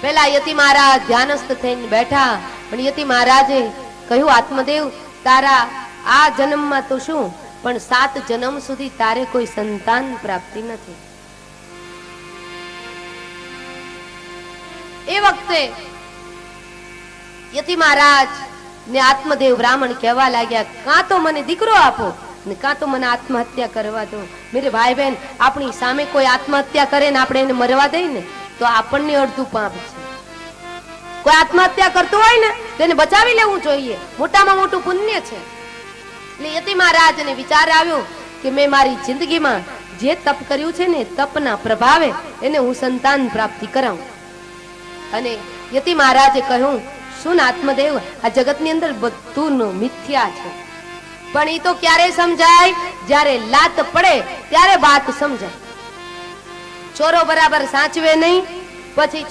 પેલા યતિ મહારાજ ધ્યાનસ્થ થઈને બેઠા, પણ યતિ મહારાજે કહ્યું, આત્મદેવ તારા આ જન્મમાં તો શું, પણ 7 જન્મ સુધી તારે કોઈ સંતાન પ્રાપ્તિ નથી. એ વખતે યતિ મહારાજ ને આત્મદેવ બ્રાહ્મણ કહેવા લાગ્યા, કાં તો મને દીકરો આપો ને કાં તો મને આત્મહત્યા કરવા દો. મેરે ભાઈ બહેન, આપણી સામે કોઈ આત્મહત્યા કરે ને આપણે એને મરવા દઈએ ને તો આપણને અડધું પાપ છે. કોઈ આત્મહત્યા કરતું હોય ને તેને બચાવી લેવું જોઈએ, મોટામાં મોટું પુણ્ય છે. એટલે યતિ મહારાજને વિચાર આવ્યો કે મેં મારી જિંદગીમાં જે તપ કર્યું છે ને તપના પ્રભાવે એને હું સંતાન પ્રાપ્તિ કરાવું. અને યતિ મહારાજે કહ્યું, શું આત્મદેવ, આ જગતની અંદર બધું મિથ્યા છે, પણ એ તો ક્યારે સમજાય, જ્યારે લાત પડે ત્યારે વાત સમજાય. ચોરો બરાબર સાચવે નહીં, પછી